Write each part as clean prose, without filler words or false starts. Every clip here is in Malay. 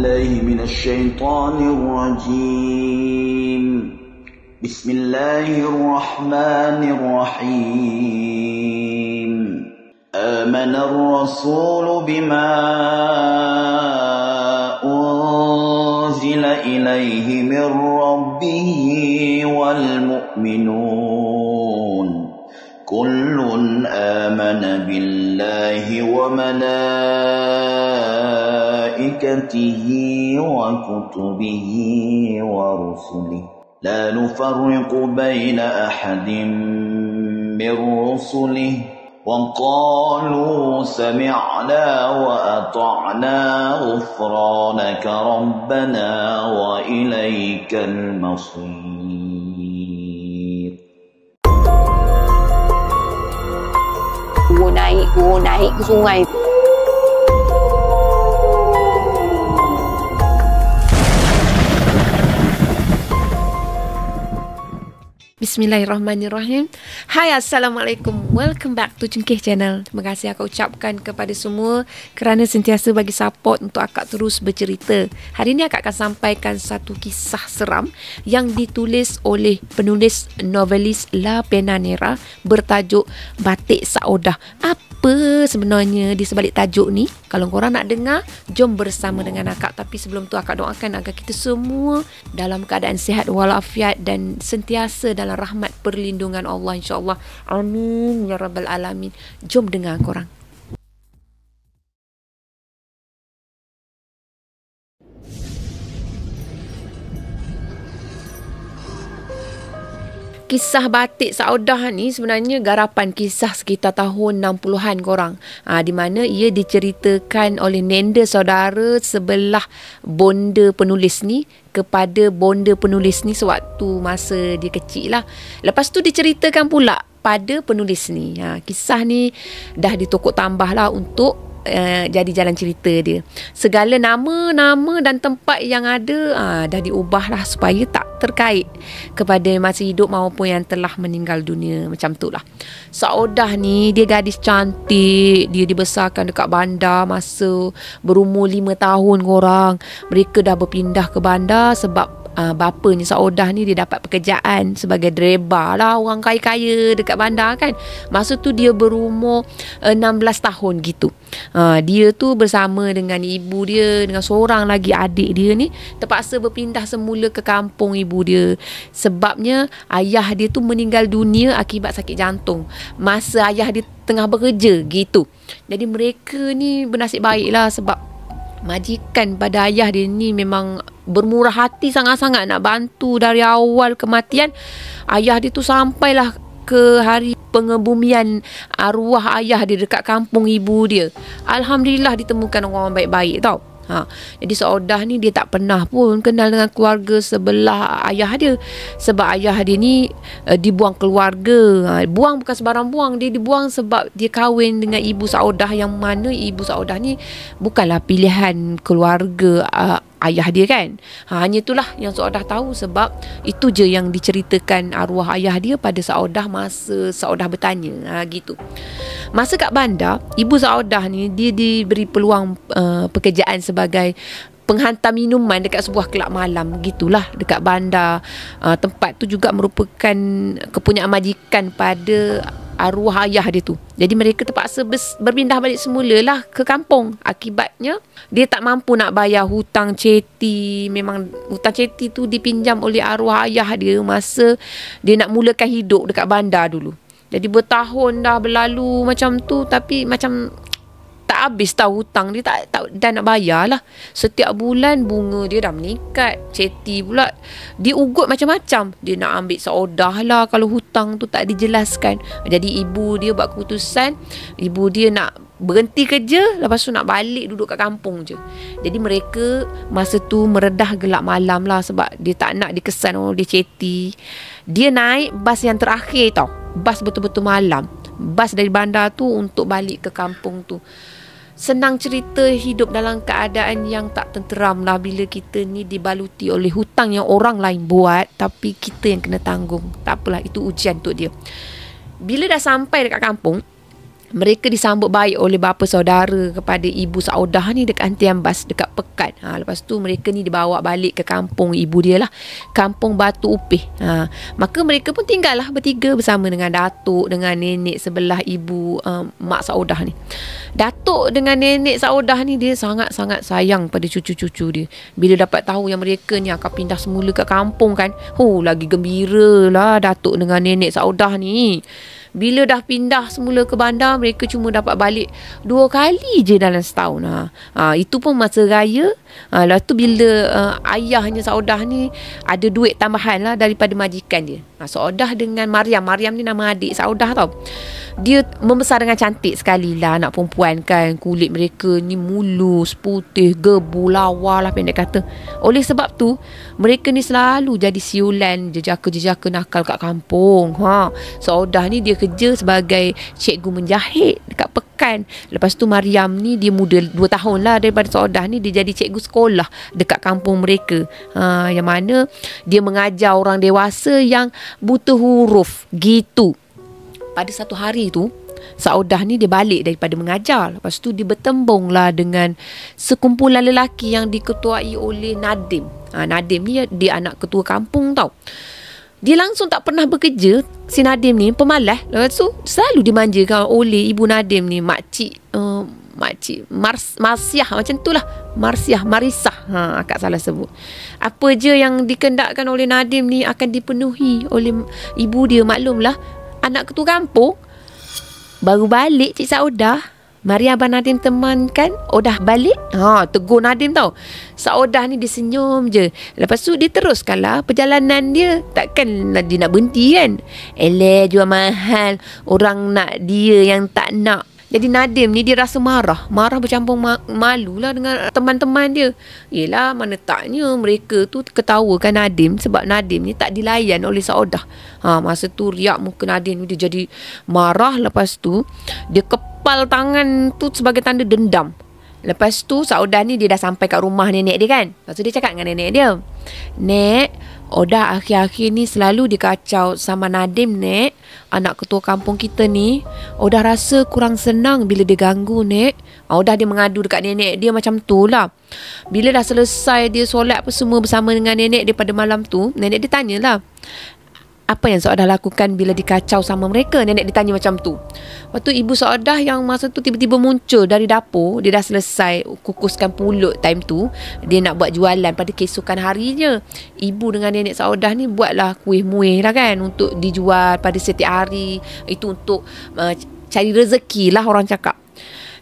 بالله من الشيطان الرجيم. بسم الله الرحمن الرحيم. آمن الرسول بما أنزل إليه من ربه والمؤمنون كل آمن بالله وملائكته وكتبه ورسله لا نفرق بين أحد من رسله وقالوا سمعنا وأطعنا غفرانك ربنا وإليك المصير. naik ke sungai. Bismillahirrahmanirrahim. Hai, Assalamualaikum. Welcome back to Cengkeh Channel. Terima kasih akak ucapkan kepada semua kerana sentiasa bagi support untuk akak terus bercerita. Hari ini akak akan sampaikan satu kisah seram yang ditulis oleh penulis novelis La Pena Negra bertajuk Batik Saudah. Apa sebenarnya di sebalik tajuk ni? Kalau korang nak dengar, jom bersama dengan akak. Tapi sebelum tu akak doakan agar kita semua dalam keadaan sihat walafiat dan sentiasa dalam rahmat perlindungan Allah, insya-Allah. Amin ya rabbal alamin. Jom dengar korang. Kisah Batik Saudah ni sebenarnya garapan kisah sekitar tahun 60-an korang. Di mana ia diceritakan oleh nenda saudara sebelah bonda penulis ni kepada bonda penulis ni sewaktu masa dia kecil lah. Lepas tu diceritakan pula pada penulis ni. Kisah ni dah ditokok tambah lah untuk jadi jalan cerita dia. Segala nama dan tempat yang ada dah diubah lah supaya tak terkait kepada masih hidup maupun yang telah meninggal dunia. Macam tu lah. Saudah ni dia gadis cantik. Dia dibesarkan dekat bandar masa berumur 5 tahun korang. Mereka dah berpindah ke bandar sebab bapanya Saudah ni dia dapat pekerjaan sebagai driver lah, orang kaya-kaya dekat bandar kan. Masa tu dia berumur 16 tahun gitu. Dia tu bersama dengan ibu dia, dengan seorang lagi adik dia ni terpaksa berpindah semula ke kampung ibu dia. Sebabnya ayah dia tu meninggal dunia akibat sakit jantung masa ayah dia tengah bekerja gitu. Jadi mereka ni bernasib baik lah sebab majikan pada ayah dia ni memang bermurah hati sangat-sangat nak bantu dari awal kematian ayah dia tu sampailah ke hari pengebumian arwah ayah dia dekat kampung ibu dia. Alhamdulillah ditemukan orang baik-baik tau. Jadi Saudah ni dia tak pernah pun kenal dengan keluarga sebelah ayah dia. Sebab ayah dia ni dibuang keluarga. Buang bukan sebarang buang. Dia dibuang sebab dia kahwin dengan ibu Saudah, yang mana ibu Saudah ni bukanlah pilihan keluarga ayah dia kan. Hanya itulah yang Saudah tahu sebab itu je yang diceritakan arwah ayah dia pada Saudah masa Saudah bertanya. Gitu. Masa kat bandar, ibu Saudah ni dia diberi peluang pekerjaan sebagai penghantar minuman dekat sebuah kelab malam gitulah dekat bandar. Tempat tu juga merupakan kepunyaan majikan pada arwah ayah dia tu. Jadi mereka terpaksa berpindah balik semula lah ke kampung. Akibatnya dia tak mampu nak bayar hutang ceti. Memang hutang ceti tu dipinjam oleh arwah ayah dia masa dia nak mulakan hidup dekat bandar dulu. Jadi bertahun dah berlalu macam tu, tapi macam tak habis tahu hutang dia tak dah nak bayar lah. Setiap bulan bunga dia dah meningkat, ceti pula dia ugut macam-macam. Dia nak ambil Saudah lah kalau hutang tu tak dijelaskan. Jadi ibu dia buat keputusan, ibu dia nak berhenti kerja, lepas tu nak balik duduk kat kampung je. Jadi mereka masa tu meredah gelap malam lah sebab dia tak nak dikesan orang dia ceti. Dia naik bas yang terakhir tau. Bas betul-betul malam. Bas dari bandar tu untuk balik ke kampung tu. Senang cerita hidup dalam keadaan yang tak tenteram lah bila kita ni dibaluti oleh hutang yang orang lain buat, tapi kita yang kena tanggung. Tak apalah, itu ujian untuk dia. Bila dah sampai dekat kampung, mereka disambut baik oleh bapa saudara kepada ibu Saudah ni dekat Antian Bas, dekat Pekat. Lepas tu mereka ni dibawa balik ke kampung ibu dia lah, kampung Batu Upih. Maka mereka pun tinggal lah bertiga bersama dengan datuk, dengan nenek sebelah ibu mak Saudah ni. Datuk dengan nenek Saudah ni dia sangat-sangat sayang pada cucu-cucu dia. Bila dapat tahu yang mereka ni akan pindah semula ke kampung kan, lagi gembira lah datuk dengan nenek Saudah ni. Bila dah pindah semula ke bandar, mereka cuma dapat balik 2 kali je dalam setahun. Itu pun masa raya. Lepas tu bila ayahnya Saudah ni ada duit tambahan lah daripada majikan dia. Saudah dengan Mariam ni nama adik Saudah tau. Dia membesar dengan cantik sekali lah anak perempuan kan. Kulit mereka ni mulus, putih, gebu, lawa lah pendek kata. Oleh sebab tu mereka ni selalu jadi siulan jejaka-jejaka nakal kat kampung. Saudah ni dia kerja sebagai cikgu menjahit dekat Pekan. Lepas tu Mariam ni dia muda 2 tahun lah daripada Saudah ni, dia jadi cikgu sekolah dekat kampung mereka. Yang mana dia mengajar orang dewasa yang buta huruf gitu. Pada satu hari tu Saudah ni dia balik daripada mengajar. Lepas tu dia bertembung lah dengan sekumpulan lelaki yang diketuai oleh Nadim. Nadim ni dia anak ketua kampung tau. Dia langsung tak pernah bekerja. Si Nadim ni pemalas. Lepas tu selalu dimanjakan oleh ibu Nadim ni, makcik Marsiah macam tu lah. Marisah akak salah sebut. Apa je yang dikendakkan oleh Nadim ni akan dipenuhi oleh ibu dia. Maklumlah anak ketua kampung. Baru balik Cik Saudah, mari Abang Nadim temankan. Dah balik. Tegur Nadim tau. Saudah ni dia senyum je. Lepas tu dia teruskanlah perjalanan dia. Takkan dia nak berhenti kan. Jual mahal. Orang nak dia yang tak nak. Jadi Nadim ni dia rasa marah bercampur malu lah dengan teman-teman dia. Yelah, mana taknya mereka tu ketawakan Nadim sebab Nadim ni tak dilayan oleh Saudah. Masa tu riak muka Nadim ni, dia jadi marah. Lepas tu dia kepal tangan tu sebagai tanda dendam. Lepas tu Saudah ni dia dah sampai kat rumah nenek dia kan. Lepas tu dia cakap dengan nenek dia, "Nek, Odah akhir-akhir ni selalu dikacau sama Nadim, Nek. Anak ketua kampung kita ni, Odah rasa kurang senang bila dia ganggu, Nek." Odah dia mengadu dekat nenek dia macam tu lah. Bila dah selesai dia solat apa semua bersama dengan nenek dia pada malam tu, nenek dia tanyalah, apa yang Saudah lakukan bila dikacau sama mereka? Nenek ditanya macam tu. Waktu ibu Saudah yang masa tu tiba-tiba muncul dari dapur. Dia dah selesai kukuskan pulut time tu. Dia nak buat jualan pada keesokan harinya. Ibu dengan nenek Saudah ni buatlah kuih-muih lah kan, untuk dijual pada setiap hari. Itu untuk cari rezeki lah orang cakap.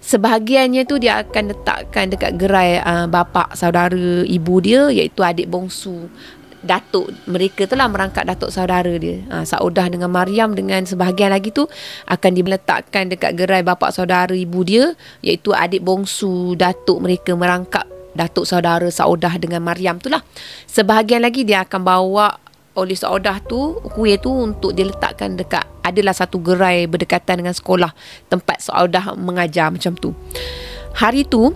Sebahagiannya tu dia akan letakkan dekat gerai bapa saudara ibu dia, iaitu adik bongsu datuk mereka tu lah, merangkap datuk saudara dia. Saudah dengan Mariam dengan sebahagian lagi tu akan diletakkan dekat gerai bapa saudara ibu dia, iaitu adik bongsu datuk mereka, merangkap datuk saudara Saudah dengan Mariam tu lah. Sebahagian lagi dia akan bawa oleh Saudah tu kuih tu untuk diletakkan dekat, adalah satu gerai berdekatan dengan sekolah tempat Saudah mengajar macam tu. Hari tu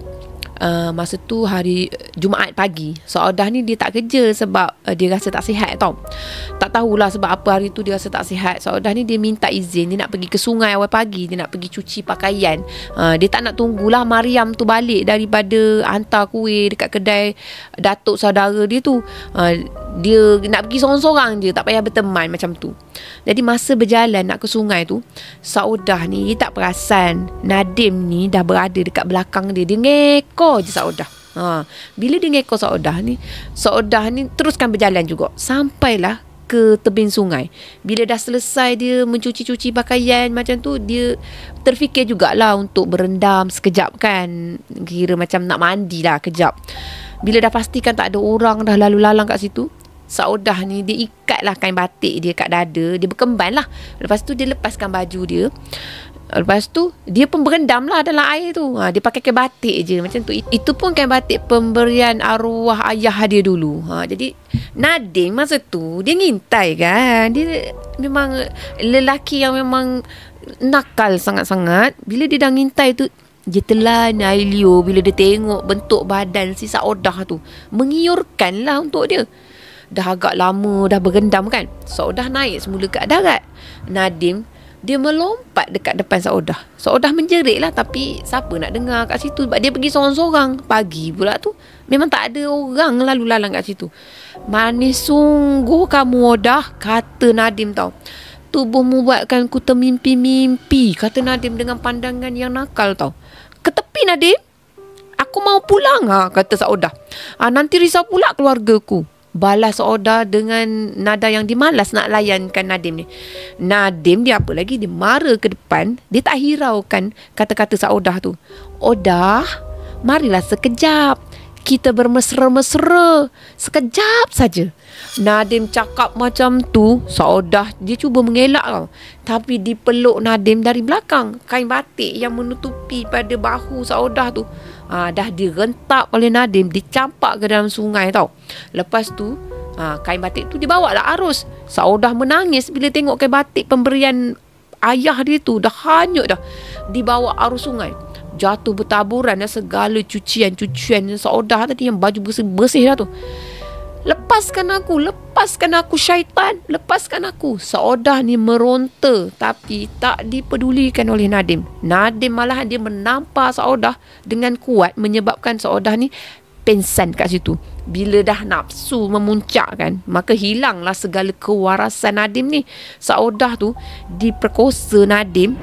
masa tu hari Jumaat pagi, Saudah ni dia tak kerja sebab dia rasa tak sihat tau. Tak tahulah sebab apa hari tu dia rasa tak sihat. Saudah ni dia minta izin, dia nak pergi ke sungai awal pagi, dia nak pergi cuci pakaian. Dia tak nak tunggulah Mariam tu balik daripada hantar kuih dekat kedai datuk saudara dia tu. Dia nak pergi sorang-sorang je, tak payah berteman macam tu. Jadi masa berjalan nak ke sungai tu, Saudah ni dia tak perasan Nadim ni dah berada dekat belakang dia. Dia ngekor je Saudah. Bila dia ngekor Saudah ni teruskan berjalan juga sampailah ke tebing sungai. Bila dah selesai dia mencuci-cuci pakaian macam tu, dia terfikir jugalah untuk berendam sekejap kan. Kira macam nak mandi lah kejap. Bila dah pastikan tak ada orang dah lalu lalang kat situ, Saudah ni dia ikatlah kain batik dia kat dada. Dia berkemban lah. Lepas tu dia lepaskan baju dia. Lepas tu dia pun berendam lah dalam air tu. Dia pakai kain batik je macam tu. Itu pun kain batik pemberian arwah ayah dia dulu. Jadi Nadim masa tu dia ngintai kan. Dia memang lelaki yang memang nakal sangat-sangat. Bila dia dah ngintai tu, dia telan air liur bila dia tengok bentuk badan si Saudah tu. Mengiurkan lah untuk dia. Dah agak lama dah berendam kan. Saudah naik semula kat darat. Nadim Dia melompat dekat depan Saudah. Saudah menjerit lah, tapi siapa nak dengar kat situ. Sebab dia pergi seorang-seorang. Pagi pula tu memang tak ada orang lalu lalang kat situ. Manis sungguh kamu Odah, kata Nadim tau. Tubuhmu buatkan ku termimpi-mimpi, kata Nadim dengan pandangan yang nakal tau. Ke tepi Nadim, aku mau pulang kata Saudah. Nanti risau pula keluargaku, balas Saudah dengan nada yang dimalas nak layankan Nadim ni. Nadim dia apa lagi, dia mara ke depan. Dia tak hiraukan kata-kata Saudah tu. Odah, marilah sekejap, kita bermesra-mesra, sekejap saja. Nadim cakap macam tu, Saudah dia cuba mengelak tau. Tapi dipeluk Nadim dari belakang. Kain batik yang menutupi pada bahu Saudah tu dah direntak oleh Nadim, dicampak ke dalam sungai tau. Lepas tu kain batik tu dibawa lah arus. Saudah menangis bila tengok kain batik pemberian ayah dia tu dah hanyut dah, dibawa arus sungai. Jatuh bertaburan segala cucian-cucian Saudah tadi, yang baju bersih-bersih dah tu. Lepaskan aku syaitan, lepaskan aku. Saudah ni meronta, tapi tak dipedulikan oleh Nadim. Nadim malah dia menampar Saudah dengan kuat, menyebabkan Saudah ni pengsan kat situ. Bila dah nafsu memuncak kan, maka hilanglah segala kewarasan Nadim ni. Saudah tu diperkosa Nadim.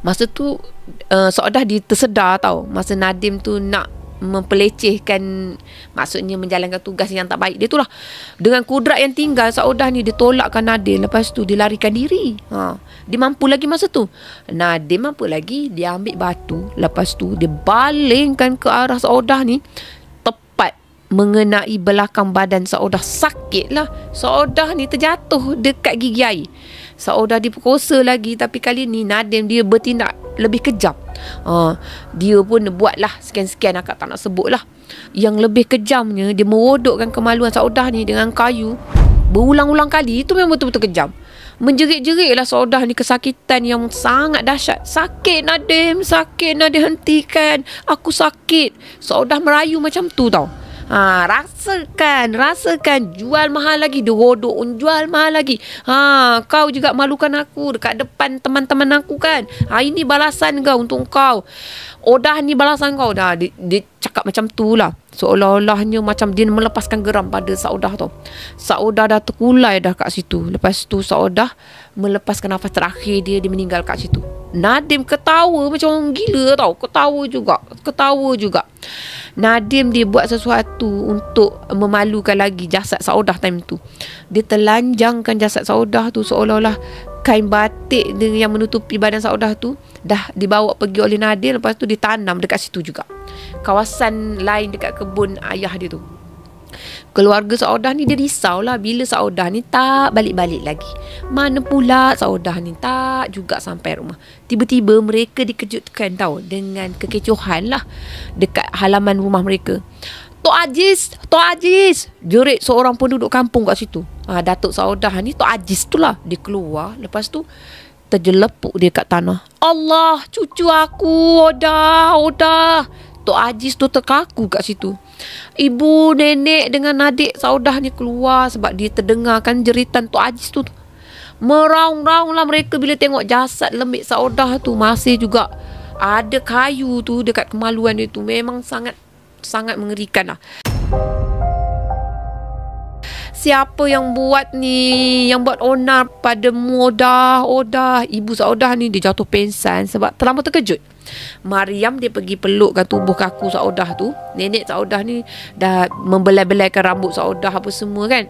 Masa tu Saudah dia tersedar tau. Masa Nadim tu nak mempelecehkan, maksudnya menjalankan tugas yang tak baik dia tu lah. Dengan kudrat yang tinggal, Saudah ni dia tolakkan Nadim. Lepas tu dia larikan diri. Dia mampu lagi masa tu. Nadim mampu lagi, dia ambil batu. Lepas tu dia balingkan ke arah Saudah ni, tepat mengenai belakang badan Saudah. Sakit lah. Saudah ni terjatuh dekat gigi air. Saudah diperkosa lagi, tapi kali ni Nadim dia bertindak lebih kejam. Dia pun buatlah sekian-sekian, akak tak nak sebut lah. Yang lebih kejamnya, dia merodokkan kemaluan Saudah ni dengan kayu berulang-ulang kali. Itu memang betul-betul kejam. Menjerit-jerit lah Saudah ni, kesakitan yang sangat dahsyat. Sakit Nadim, hentikan, aku sakit. Saudah merayu macam tu tau. Rasakan, jual mahal lagi, dirodok, jual mahal lagi. Kau juga malukan aku dekat depan teman-teman aku kan. Ini balasan kau untuk kau. Odah ni balasan kau. Dia cakap macam tu lah. Seolah-olahnya macam dia melepaskan geram pada Saudah tau. Saudah dah terkulai dah kat situ. Lepas tu Saudah melepaskan nafas terakhir dia meninggal kat situ. Nadim ketawa macam orang gila tau. Ketawa juga. Nadim dia buat sesuatu untuk memalukan lagi jasad Saudah time tu. Dia telanjangkan jasad Saudah tu, seolah-olah kain batik yang menutupi badan Saudah tu dah dibawa pergi oleh Nadim. Lepas tu ditanam dekat situ juga, kawasan lain dekat kebun ayah dia tu. Keluarga Saudah ni dia risau lah bila Saudah ni tak balik-balik lagi. Mana pula Saudah ni tak juga sampai rumah. Tiba-tiba mereka dikejutkan tau dengan kekecohan lah dekat halaman rumah mereka. Tok Aziz, jerit seorang penduduk kampung kat situ. Datuk Saudah ni, Tok Aziz tu lah. Dia keluar, lepas tu terjelepuk dia kat tanah. Allah, cucu aku, Odah. Tok Aziz tu terkaku kat situ. Ibu, nenek dengan adik Saudah ni keluar sebab dia terdengarkan jeritan Tok Aziz tu. Meraung-raung lah mereka bila tengok jasad lembik Saudah tu. Masih juga ada kayu tu dekat kemaluan dia tu. Memang sangat mengerikan lah. Siapa yang buat ni? Yang buat onar padamu, Odah. Ibu Saudah ni dia jatuh pengsan sebab terlalu terkejut. Mariam dia pergi pelukkan tubuh kaku Saudah tu. Nenek Saudah ni dah membelai-belaikan rambut Saudah apa semua kan.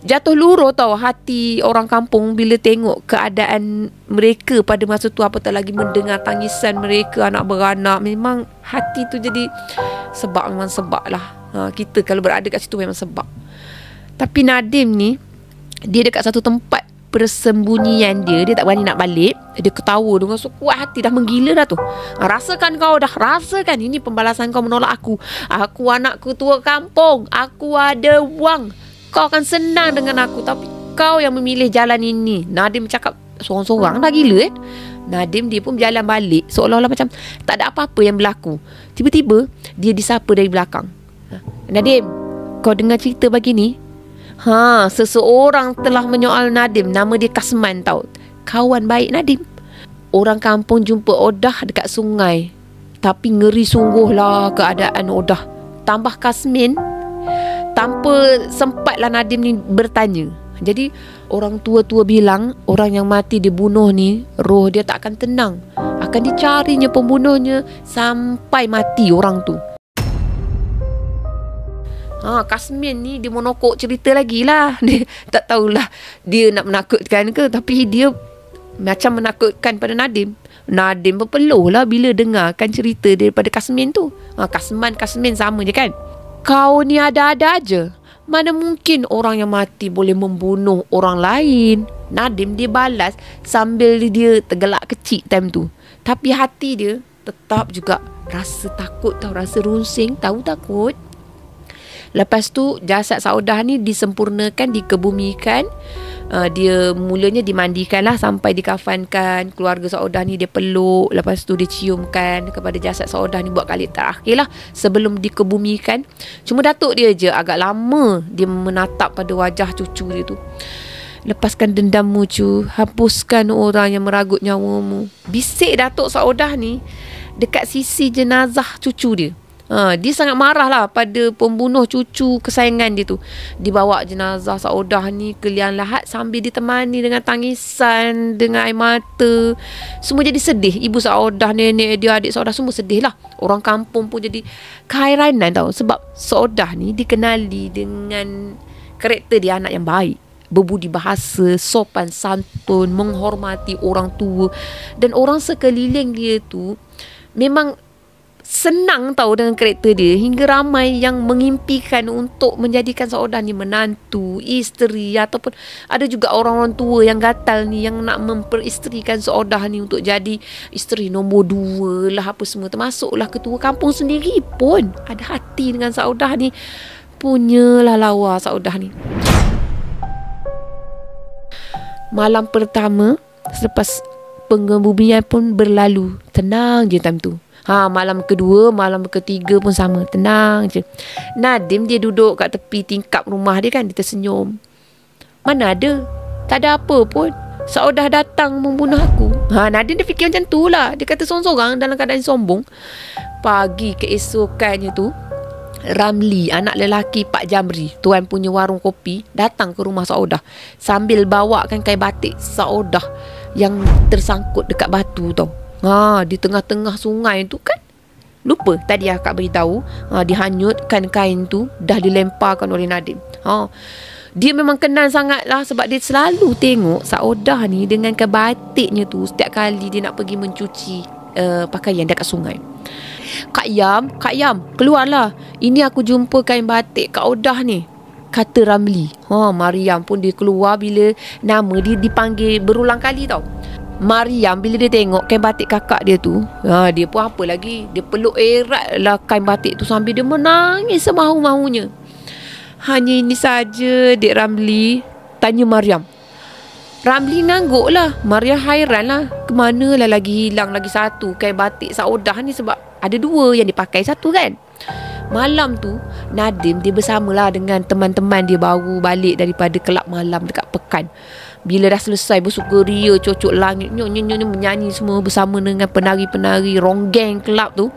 Jatuh luruh tau hati orang kampung bila tengok keadaan mereka pada masa tu, apatah lagi mendengar tangisan mereka anak beranak. Memang hati tu jadi sebab, memang sebab lah. Kita kalau berada kat situ memang sebab. Tapi Nadim ni, dia dekat satu tempat persembunyian dia tak berani nak balik. Dia ketawa dengan sekuat hati, dah menggila dah tu. Rasakan kau dah, rasakan ini pembalasan kau menolak aku. Aku anak ketua kampung, aku ada wang. Kau akan senang dengan aku, tapi kau yang memilih jalan ini. Nadim cakap sorang-sorang dah gila Nadim dia pun berjalan balik seolah-olah macam tak ada apa-apa yang berlaku. Tiba-tiba dia disapa dari belakang. Nadim, kau dengar cerita pagi ni? Seseorang telah menyoal Nadim. Nama dia Kasman tau. Kawan baik Nadim. Orang kampung jumpa Odah dekat sungai. Tapi ngeri sungguh lah keadaan Odah. Tambah Kasmin, tanpa sempatlah Nadim ni bertanya. Jadi orang tua-tua bilang orang yang mati dibunuh ni, roh dia tak akan tenang. Akan dicarinya pembunuhnya sampai mati orang tu. Kasmin ni dia monokok cerita lagi lah. Dia tak tahulah dia nak menakutkan ke, tapi dia macam menakutkan pada Nadim. Nadim berpeluh lah bila dengarkan cerita daripada Kasmin tu. Kasmin sama je kan. Kau ni ada-ada aja. Mana mungkin orang yang mati boleh membunuh orang lain? Nadim dia balas sambil dia tergelak kecil time tu. Tapi hati dia tetap juga rasa takut tau, rasa runsing, tahu takut. Lepas tu jasad Saudah ni disempurnakan, dikebumikan. Dia mulanya dimandikan lah sampai dikafankan. Keluarga Saudah ni dia peluk. Lepas tu dia ciumkan kepada jasad Saudah ni buat kali terakhir lah sebelum dikebumikan. Cuma datuk dia je agak lama dia menatap pada wajah cucu dia tu. Lepaskan dendammu cu, hapuskan orang yang meragut nyawamu. Bisik datuk Saudah ni dekat sisi jenazah cucu dia. Dia sangat marah lah pada pembunuh cucu kesayangan dia tu. Dibawa jenazah Saudah ni ke liang lahat sambil ditemani dengan tangisan, dengan air mata. Semua jadi sedih. Ibu Saudah, nenek dia, adik Saudah semua sedih lah. Orang kampung pun jadi kehairanan tau. Sebab Saudah ni dikenali dengan karakter dia anak yang baik, berbudi bahasa, sopan santun, menghormati orang tua. Dan orang sekeliling dia tu memang senang tahu dengan karakter dia, hingga ramai yang mengimpikan untuk menjadikan Saudah ni menantu, isteri, ataupun ada juga orang-orang tua yang gatal ni yang nak memperisterikan Saudah ni untuk jadi isteri nombor 2 lah apa semua. Termasuklah ketua kampung sendiri pun ada hati dengan Saudah ni. Punyalah lawa Saudah ni. Malam pertama selepas pengebumian pun berlalu, tenang je time tu. Malam kedua, malam ketiga pun sama, tenang je. Nadim dia duduk kat tepi tingkap rumah dia kan, dia tersenyum. Mana ada, tak ada apa pun. Saudah datang membunuh aku. Nadim dia fikir macam tu lah. Dia kata sorang-sorang dalam keadaan sombong. Pagi keesokannya tu, Ramli, anak lelaki Pak Jamri, tuan punya warung kopi, datang ke rumah Saudah sambil bawakan kain batik Saudah yang tersangkut dekat batu tau. Di tengah-tengah sungai tu kan. Lupa tadi akak beritahu, dihanyutkan kain tu, dah dilemparkan oleh Nadim. Dia memang kenal sangat lah sebab dia selalu tengok Saudah ni dengan kain batiknya tu setiap kali dia nak pergi mencuci pakaian dekat sungai. Kak Yam, keluarlah. Ini aku jumpa kain batik Kak Odah ni, kata Ramli. Mariam pun dia keluar bila nama dia dipanggil berulang kali tau. Mariam bila dia tengok kain batik kakak dia tu, dia pun apa lagi, dia peluk erat lah kain batik tu sambil dia menangis semahu-mahunya. Hanya ini saja, Dek Ramli? Tanya Mariam. Ramli nangguk lah. Mariam hairan lah, kemana lah lagi hilang lagi satu kain batik Saudah ni, sebab ada 2 yang dipakai satu kan. Malam tu Nadim dia bersamalah dengan teman-teman dia baru balik daripada kelab malam dekat Pekan. Bila dah selesai bersukaria, cocok langit, nyanyi menyanyi semua bersama dengan penari-penari ronggeng kelab tu,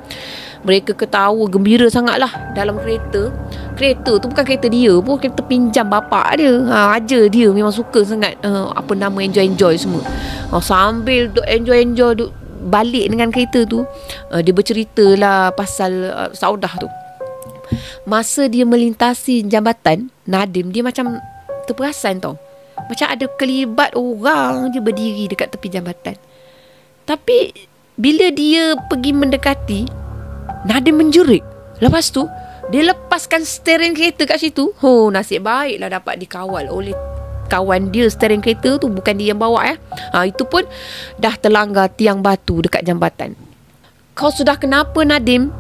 mereka ketawa gembira sangatlah dalam kereta. Kereta tu bukan kereta dia pun, kereta pinjam bapak dia. Aja dia memang suka sangat enjoy semua. Sambil duk enjoy duk balik dengan kereta tu, dia bercerita lah pasal Saudah tu. Masa dia melintasi jambatan, Nadim dia macam terperasan tau. Macam ada kelibat orang je berdiri dekat tepi jambatan. Tapi bila dia pergi mendekati, Nadim menjerit. Lepas tu dia lepaskan steering kereta kat situ. Nasib baiklah dapat dikawal oleh kawan dia. Steering kereta tu bukan dia yang bawa itu pun dah terlanggar tiang batu dekat jambatan. Kau sudah kenapa Nadim?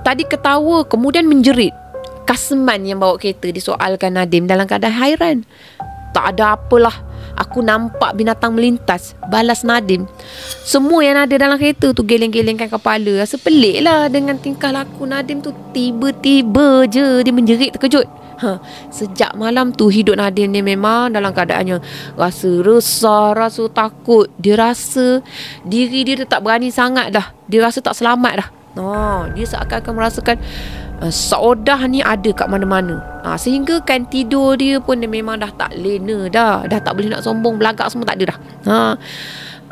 Tadi ketawa kemudian menjerit. Kasman yang bawa kereta disoalkan Nadim dalam keadaan hairan. Tak ada apalah, aku nampak binatang melintas, balas Nadim. Semua yang ada dalam kereta tu geleng-gelengkan kepala. Rasa pelik lah dengan tingkah laku Nadim tu. Tiba-tiba je dia menjerit terkejut. Sejak malam tu hidup Nadim ni memang dalam keadaannya rasa resah, rasa takut. Dia rasa diri dia tak berani sangat dah. Dia rasa tak selamat dah. Dia seakan-akan merasakan Saudah ni ada kat mana-mana. Sehingga kan tidur dia pun dia memang dah tak lena dah. Dah tak boleh nak sombong, belagak semua tak ada dah.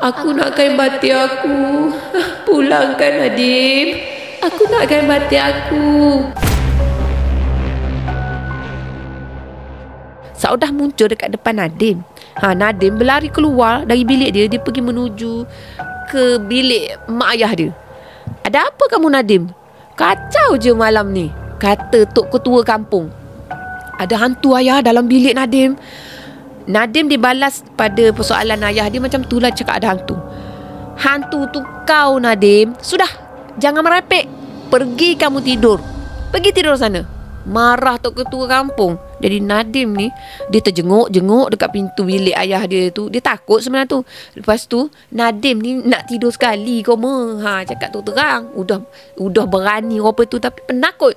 Aku nak kain batik aku. Pulangkan Nadim. Aku nak kain batik aku. Saudah muncul dekat depan Nadim. Nadim berlari keluar dari bilik dia. Dia pergi menuju ke bilik mak ayah dia. Ada apa kamu Nadim? Kacau je malam ni, kata Tok Ketua kampung. Ada hantu ayah dalam bilik Nadim. Nadim dibalas pada persoalan ayah dia macam tu lah, cakap ada hantu. Hantu tu kau Nadim. Sudah, jangan merepek. Pergi kamu tidur. Pergi tidur sana. Marah Tok Ketua kampung. Jadi Nadim ni dia terjenguk-jenguk dekat pintu bilik ayah dia tu. Dia takut sebenarnya tu. Lepas tu Nadim ni nak tidur sekali koma. Cakap tu terang. Udah berani apa tu tapi penakut.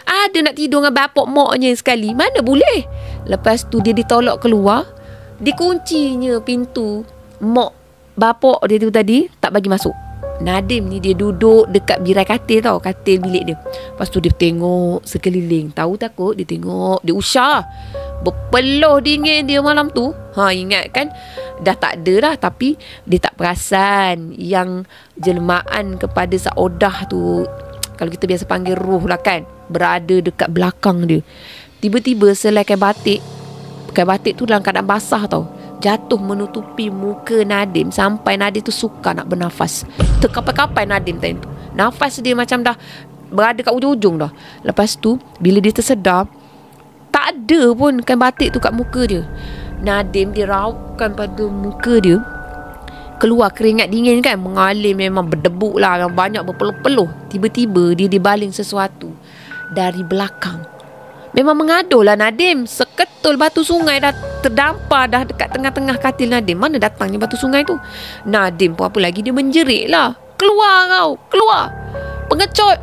Ada nak tidur dengan bapak moknya sekali. Mana boleh. Lepas tu dia ditolak keluar. Dikuncinya pintu. Mok bapak dia tu tadi tak bagi masuk. Nadim ni dia duduk dekat birai katil tau. Katil bilik dia. Lepas tu dia tengok sekeliling. Tahu takut dia tengok. Dia usah. Berpeluh dingin dia malam tu. Ingat kan. Dah tak ada dah. Tapi dia tak perasan yang jelmaan kepada Saudah tu, kalau kita biasa panggil roh lah kan, berada dekat belakang dia. Tiba-tiba selai kain batik. Kain batik tu dalam keadaan basah tau, jatuh menutupi muka Nadim sampai Nadim tu sukar nak bernafas. Terkapai-kapai Nadim tadi tu. Nafas dia macam dah berada kat ujung-ujung dah. Lepas tu bila dia tersedar, tak ada pun kain batik tu kat muka dia. Nadim dia raupkan pada muka dia. Keluar keringat dingin kan, mengalir memang berdebuk lah, banyak berpeluh-peluh. Tiba-tiba dia dibaling sesuatu dari belakang. Memang mengaduh lah Nadim. Seketul batu sungai dah terdampar dah dekat tengah-tengah katil Nadim. Mana datangnya batu sungai tu? Nadim pun apa lagi, dia menjerit lah. Keluar kau, keluar. Pengecut.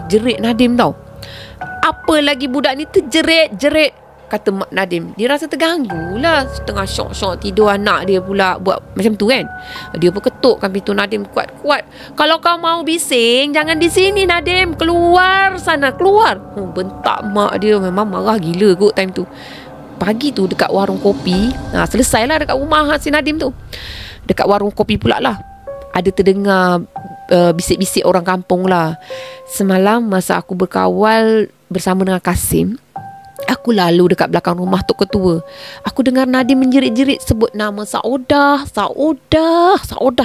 Jerit Nadim tau. Apa lagi budak ni terjerit-jerit, kata mak Nadim. Dia rasa terganggu lah. Setengah syok-syok tidur anak dia pula buat macam tu kan. Dia pun ketukkan pintu Nadim kuat-kuat. Kalau kau mau bising, jangan di sini Nadim. Keluar sana, keluar. Bentak mak dia. Memang marah gila kot time tu. Pagi tu dekat warung kopi. Selesailah dekat rumah si Nadim tu. Dekat warung kopi pula lah, ada terdengar bisik-bisik orang kampung lah. Semalam masa aku berkawal bersama dengan Kasim, aku lalu dekat belakang rumah Tok Ketua. Aku dengar Nadim menjerit-jerit sebut nama Saudah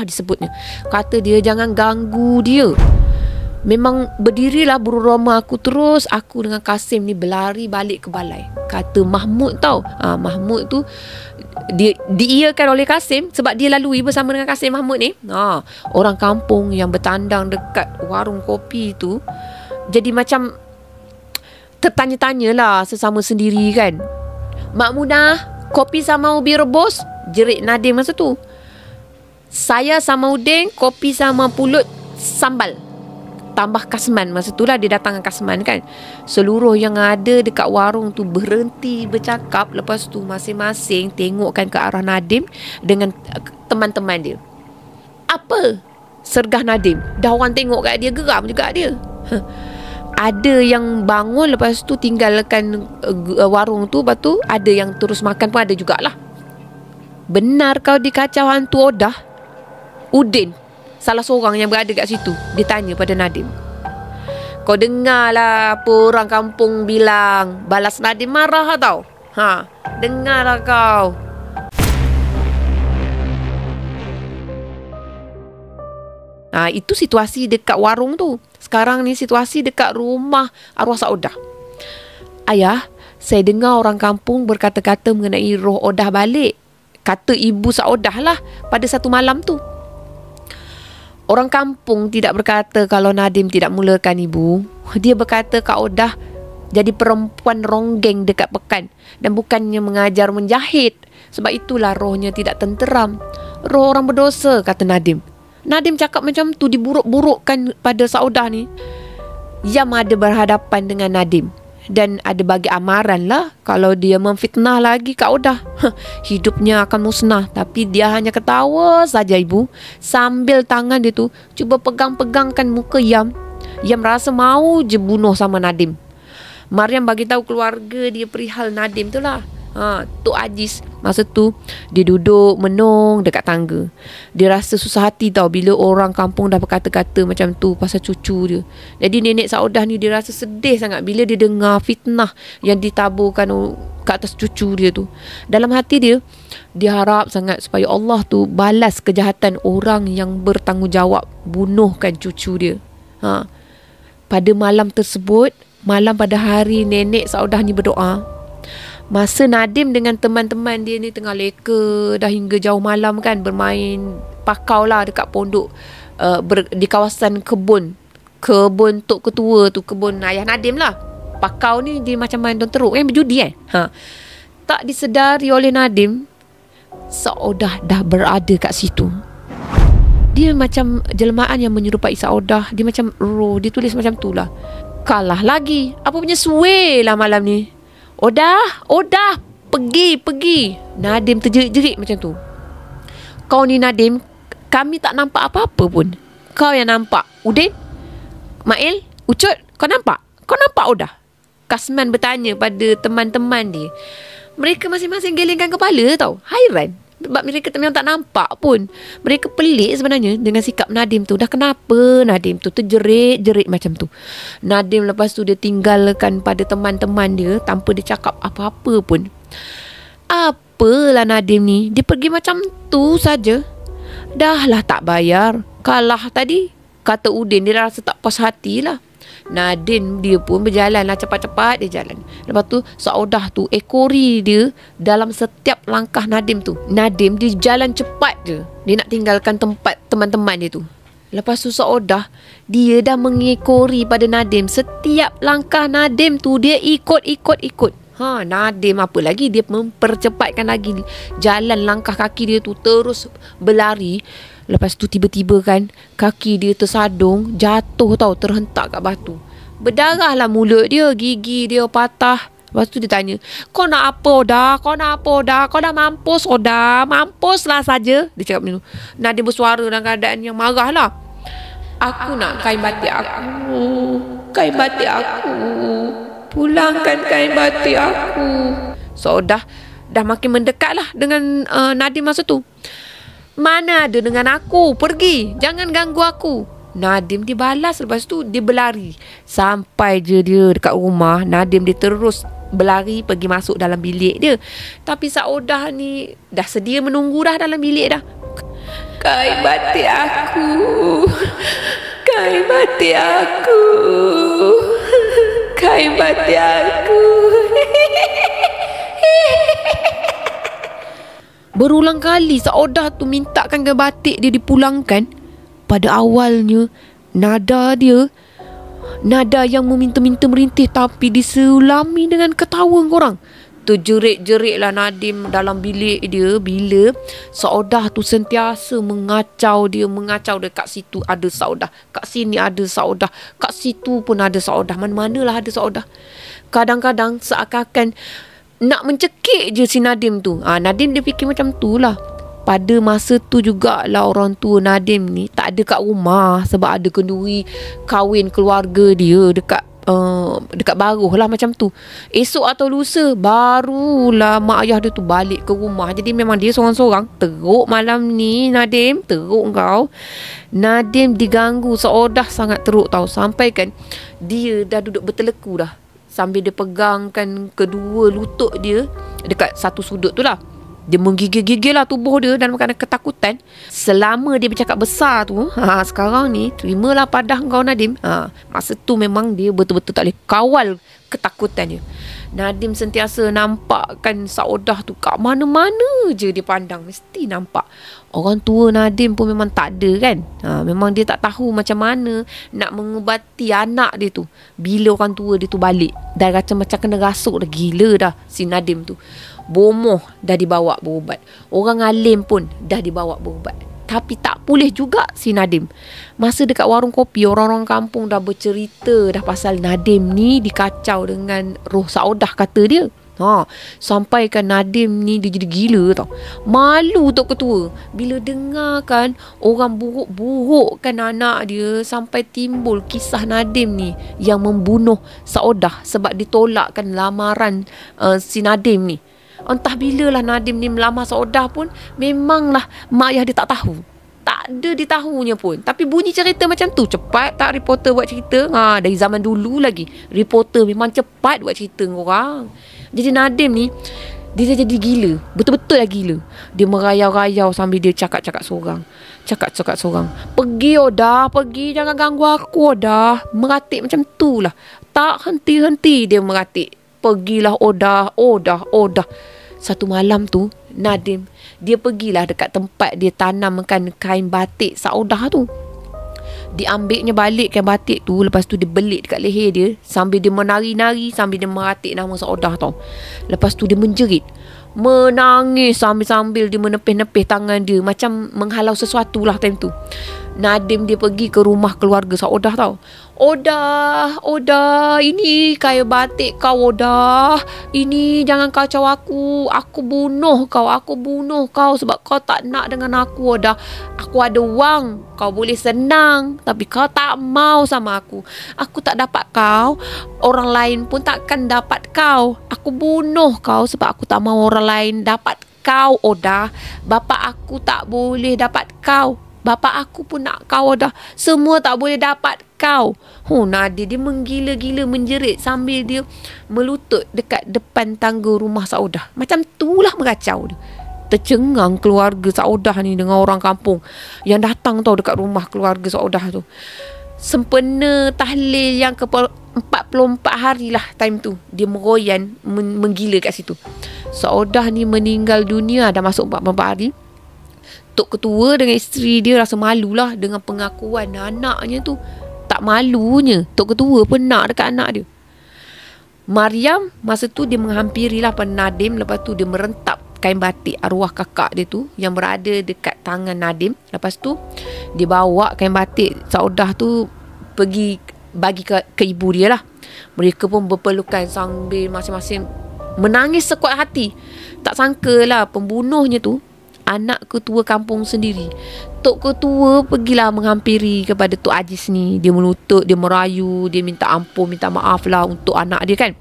disebutnya. Kata dia jangan ganggu dia. Memang berdirilah bulu roma aku terus. Aku dengan Kasim ni berlari balik ke balai. Kata Mahmud tau. Mahmud tu dia diiyakan oleh Kasim sebab dia lalui bersama dengan Kasim Mahmud ni. Orang kampung yang bertandang dekat warung kopi tu jadi macam tertanya-tanya lah sesama sendiri kan. Mak Munah, kopi sama ubi rebus, jerit Nadim masa tu. Saya sama udeng, kopi sama pulut sambal, tambah kasman. Masa tu lah dia datang dengan kasman kan. Seluruh yang ada dekat warung tu berhenti bercakap. Lepas tu masing-masing tengokkan ke arah Nadim dengan teman-teman dia. Apa? Sergah Nadim. Dah orang tengok kat dia, geram juga dia. Ada yang bangun, lepas tu tinggalkan warung tu. Lepas tu ada yang terus makan pun ada jugalah. Benar kau dikacau hantu Odah? Udin, salah seorang yang berada kat situ, dia tanya pada Nadim. Kau dengar lah apa orang kampung bilang. Balas Nadim marah tau. Dengar lah kau. Itu situasi dekat warung tu. Sekarang ni situasi dekat rumah arwah Saudah. Ayah, saya dengar orang kampung berkata-kata mengenai roh Odah balik. Kata ibu Saudah lah pada satu malam tu. Orang kampung tidak berkata kalau Nadim tidak mulakan ibu. Dia berkata Kak Odah jadi perempuan ronggeng dekat pekan dan bukannya mengajar menjahit. Sebab itulah rohnya tidak tenteram. Roh orang berdosa, kata Nadim. Nadim cakap macam tu, diburuk-burukkan pada Saudah ni. Yam ada berhadapan dengan Nadim. dan ada bagi amaran lah. Kalau dia memfitnah lagi Kak Odah, hidupnya akan musnah. Tapi dia hanya ketawa saja ibu, sambil tangan dia tu cuba pegang-pegangkan muka Yam. Yam rasa mau je bunuh sama Nadim. Mariam bagi tahu keluarga dia perihal Nadim tu lah. Tok Aziz masa tu dia duduk menung dekat tangga. Dia rasa susah hati tau bila orang kampung dah berkata-kata macam tu pasal cucu dia. Jadi nenek Saudah ni dia rasa sedih sangat bila dia dengar fitnah yang ditaburkan ke atas cucu dia tu. Dalam hati dia harap sangat supaya Allah tu balas kejahatan orang yang bertanggungjawab bunuhkan cucu dia. Pada malam tersebut, malam pada hari nenek Saudah ni berdoa, masa Nadim dengan teman-teman dia ni tengah leka dah hingga jauh malam kan, bermain pakau lah dekat pondok, di kawasan kebun Tok Ketua tu, kebun ayah Nadim lah. Pakau ni dia macam main don teruk kan, berjudi kan. Tak disedari oleh Nadim, Saudah dah berada kat situ. Dia macam jelmaan yang menyerupai Saudah. Dia macam roh, dia tulis macam tu lah. Kalah lagi, apa punya suwe lah malam ni. Odah, pergi. Nadim terjerit-jerit macam tu. Kau ni Nadim, kami tak nampak apa-apa pun. Kau yang nampak. Udin, Mail, Ucut, kau nampak? Kau nampak Odah? Kasman bertanya pada teman-teman dia. Mereka masing-masing gelengkan kepala tau. Hairan. Sebab mereka memang tak nampak pun. Mereka pelik sebenarnya dengan sikap Nadim tu. Dah kenapa Nadim tu terjerit-jerit macam tu. Nadim lepas tu dia tinggalkan pada teman-teman dia tanpa dia cakap apa-apa pun. Apalah Nadim ni, dia pergi macam tu saja. Dah lah tak bayar. Kalah tadi, kata Udin, dia rasa tak puas hati lah. Nadim dia pun berjalan lah, cepat-cepat dia jalan. Lepas tu Saudah tu ekori dia dalam setiap langkah Nadim tu. Nadim dia jalan cepat je, dia nak tinggalkan tempat teman-teman dia tu. Lepas tu Saudah dia dah mengekori pada Nadim. Setiap langkah Nadim tu dia ikut. Nadim apa lagi, dia mempercepatkan lagi jalan langkah kaki dia tu, terus berlari. Lepas tu tiba-tiba kan, kaki dia tersadung, jatuh tau, terhentak kat batu. Berdarah lah mulut dia, gigi dia patah. Lepas tu dia tanya, kau nak apa Odah? Kau dah mampus Odah? Mampuslah saja. Dia cakap macam tu. Nadim bersuara dalam keadaan yang marah lah. Aku nak kain batik aku. Pulangkan kain batik aku. So dah makin mendekat lah dengan Nadim masa tu. Mana ada dengan aku, pergi, jangan ganggu aku. Nadim dibalas. Lepas tu dia berlari. Sampai je dia dekat rumah, Nadim dia terus berlari pergi masuk dalam bilik dia. Tapi Saudah ni dah sedia menunggu dah dalam bilik dah. Kain batik aku. Berulang kali Saudah tu mintakan kain batik dia dipulangkan. Pada awalnya nada yang meminta-minta merintih, tapi disulami dengan ketawa korang. Terjerit-jerit lah Nadim dalam bilik dia bila Saudah tu sentiasa mengacau dia kat situ ada Saudah, kat sini ada Saudah, kat situ pun ada Saudah, mana-manalah ada Saudah. Kadang-kadang seakan-akan nak mencekik je si Nadim tu. Nadim dia fikir macam tu lah. Pada masa tu jugalah orang tua Nadim ni tak ada kat rumah sebab ada kenduri kahwin keluarga dia dekat Baruh lah macam tu. Esok atau lusa barulah mak ayah dia tu balik ke rumah. Jadi memang dia seorang-seorang. Teruk malam ni Nadim, teruk kau. Nadim diganggu Saudah sangat teruk tau. Sampai kan dia dah duduk berteleku dah, sambil dia pegangkan kedua lutut dia dekat satu sudut tu lah. Dia menggigil-gigil lah tubuh dia dalam keadaan ketakutan. Selama dia bercakap besar tu, sekarang ni terimalah padah kau Nadim. Masa tu memang dia betul-betul tak boleh kawal ketakutan dia. Nadim sentiasa nampakkan Saudah tu kat mana-mana je dia pandang, mesti nampak. Orang tua Nadim pun memang tak ada kan. Memang dia tak tahu macam mana nak mengubati anak dia tu bila orang tua dia tu balik. Dah macam kena rasuk dah, gila dah si Nadim tu. Bomoh dah dibawa berubat. Orang alim pun dah dibawa berubat. Tapi tak pulih juga si Nadim. Masa dekat warung kopi, orang-orang kampung dah bercerita dah pasal Nadim ni dikacau dengan roh Saudah, kata dia. Sampaikan Nadim ni dia jadi gila tau. Malu Tok Ketua bila dengar kan orang buruk-burukkan anak dia, sampai timbul kisah Nadim ni yang membunuh Saudah sebab ditolakkan lamaran si Nadim ni. Entah bilalah Nadim ni melamar Saudah pun, memanglah mak ayah dia tak tahu. Tak ada ditahunya pun. Tapi bunyi cerita macam tu. Cepat tak reporter buat cerita? Dari zaman dulu lagi, reporter memang cepat buat cerita dengan orang. Jadi Nadim ni, dia jadi gila. Betul-betul lah gila. Dia merayau-rayau sambil dia cakap-cakap seorang. Cakap-cakap seorang. Pergi Odah, pergi, jangan ganggu aku Odah. Meratik macam tu lah. Tak henti-henti dia meratik. Pergilah Odah, Odah, Odah. Satu malam tu, Nadim, dia pergilah dekat tempat dia tanamkan kain batik Saudah tu. Diambilnya balik kain batik tu, lepas tu dia belit dekat leher dia sambil dia menari-nari, sambil dia meratik nama Saudah tau. Lepas tu dia menjerit, menangis sambil-sambil dia menepih-nepih tangan dia, macam menghalau sesuatu lah time tu. Nadim dia pergi ke rumah keluarga Saudah tau. Odah, ini kain batik kau Odah. Ini jangan kacau aku. Aku bunuh kau sebab kau tak nak dengan aku Odah. Aku ada wang, kau boleh senang, tapi kau tak mau sama aku. Aku tak dapat kau, orang lain pun takkan dapat kau. Aku bunuh kau sebab aku tak mau orang lain dapat kau Odah. Bapa aku tak boleh dapat kau. Bapa aku pun nak kau Odah. Semua tak boleh dapat kau. Nadim dia menggila-gila menjerit sambil dia melutut dekat depan tangga rumah Saudah. Macam itulah meracau dia. Tercengang keluarga Saudah ni dengan orang kampung yang datang tau dekat rumah keluarga Saudah tu. Sempena tahlil yang ke 44 hari lah time tu. Dia meroyan, menggila kat situ. Saudah ni meninggal dunia dah masuk 44 hari. Tok Ketua dengan isteri dia rasa malulah dengan pengakuan anaknya tu. Tak malunya Tok Ketua pun nak dekat anak dia. Mariam masa tu dia menghampirilah pada Nadim. Lepas tu dia merentap kain batik arwah kakak dia tu yang berada dekat tangan Nadim. Lepas tu dia bawa kain batik Saudah tu pergi bagi ke ibu dia lah. Mereka pun berpelukan sambil masing-masing menangis sekuat hati. Tak sangkalah pembunuhnya tu anak ketua kampung sendiri. Tok Ketua pergilah menghampiri kepada Tok Ajis ni. Dia melutut, dia merayu, dia minta ampun, minta maaf lah untuk anak dia kan.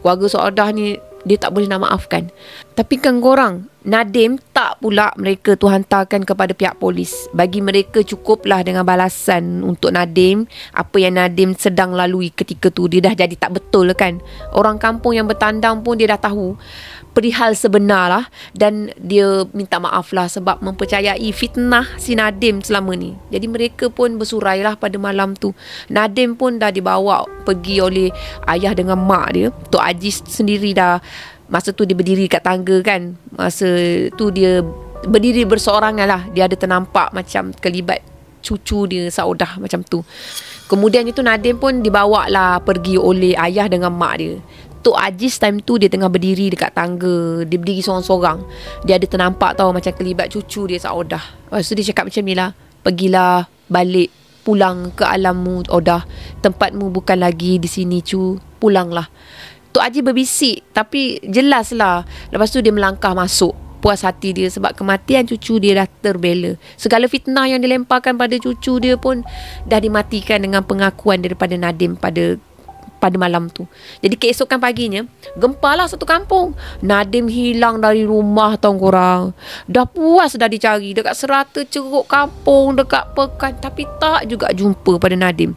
Keluarga Saudah ni dia tak boleh nak maafkan. Tapi kan korang, Nadim tak pula mereka tu hantarkan kepada pihak polis. Bagi mereka cukuplah dengan balasan untuk Nadim. Apa yang Nadim sedang lalui ketika tu, dia dah jadi tak betul kan. Orang kampung yang bertandang pun dia dah tahu perihal sebenar lah. Dan dia minta maaf lah sebab mempercayai fitnah si Nadim selama ni. Jadi mereka pun bersurai lah pada malam tu. Nadim pun dah dibawa pergi oleh ayah dengan mak dia. Tok Ajis sendiri dah, masa tu dia berdiri kat tangga kan. Masa tu dia berdiri berseorangan lah. Dia ada ternampak macam kelibat cucu dia Saudah macam tu. Kemudian itu Nadim pun dibawa lah pergi oleh ayah dengan mak dia. Tok Ajis time tu dia tengah berdiri dekat tangga. Dia berdiri seorang-seorang. Dia ada ternampak tau macam kelibat cucu dia Saudah. Lepas tu dia cakap macam ni lah, pergilah balik, pulang ke alammu Odah. Tempatmu bukan lagi di sini cu. Pulanglah. Tok Ajis berbisik tapi jelas lah. Lepas tu dia melangkah masuk. Puas hati dia sebab kematian cucu dia dah terbela. Segala fitnah yang dilemparkan pada cucu dia pun dah dimatikan dengan pengakuan daripada Nadim pada malam tu. Jadi keesokan paginya, gempalah satu kampung. Nadim hilang dari rumah tau korang. Dah puas dah dicari dekat serata ceruk kampung, dekat pekan, tapi tak juga jumpa pada Nadim.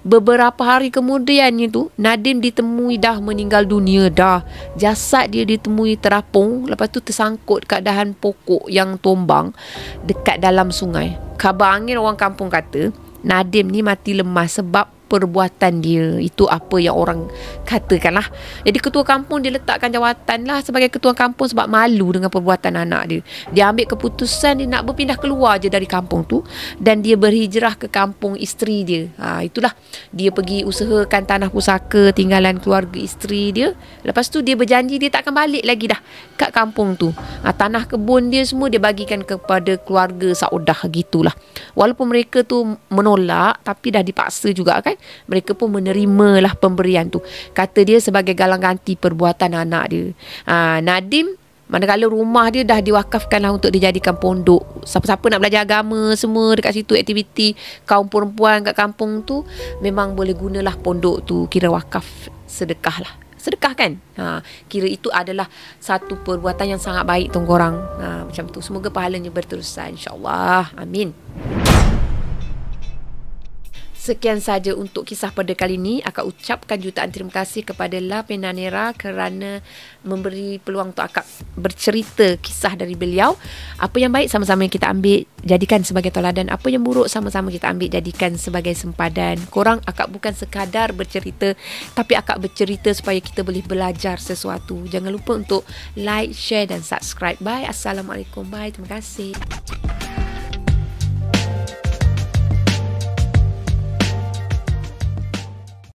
Beberapa hari kemudiannya tu, Nadim ditemui dah meninggal dunia dah. Jasad dia ditemui terapung, lepas tu tersangkut kat dahan pokok yang tumbang dekat dalam sungai. Khabar angin orang kampung kata Nadim ni mati lemas sebab perbuatan dia. Itu apa yang orang katakan lah. Jadi ketua kampung dia letakkan jawatan lah sebagai ketua kampung sebab malu dengan perbuatan anak dia. Dia ambil keputusan dia nak berpindah keluar je dari kampung tu dan dia berhijrah ke kampung isteri dia. Itulah, dia pergi usahakan tanah pusaka tinggalan keluarga isteri dia. Lepas tu dia berjanji dia tak akan balik lagi dah kat kampung tu. Tanah kebun dia semua dia bagikan kepada keluarga Saudah, gitulah. Walaupun mereka tu menolak tapi dah dipaksa juga kan, mereka pun menerimalah pemberian tu. Kata dia sebagai galang ganti perbuatan anak dia. Nadim, manakala rumah dia dah diwakafkan lah untuk dijadikan pondok. Siapa-siapa nak belajar agama semua dekat situ, aktiviti kaum perempuan kat kampung tu, memang boleh gunalah pondok tu, kira wakaf, sedekah lah. Sedekah kan? Kira itu adalah satu perbuatan yang sangat baik tuan korang. Macam tu. Semoga pahalanya berterusan, insyaAllah. Amin. Sekian saja untuk kisah pada kali ini. Akak ucapkan jutaan terima kasih kepada La Penanera kerana memberi peluang untuk akak bercerita kisah dari beliau. Apa yang baik sama-sama yang kita ambil jadikan sebagai toladan. Apa yang buruk sama-sama kita ambil jadikan sebagai sempadan. Korang, akak bukan sekadar bercerita, tapi akak bercerita supaya kita boleh belajar sesuatu. Jangan lupa untuk like, share dan subscribe. Bye. Assalamualaikum. Bye. Terima kasih.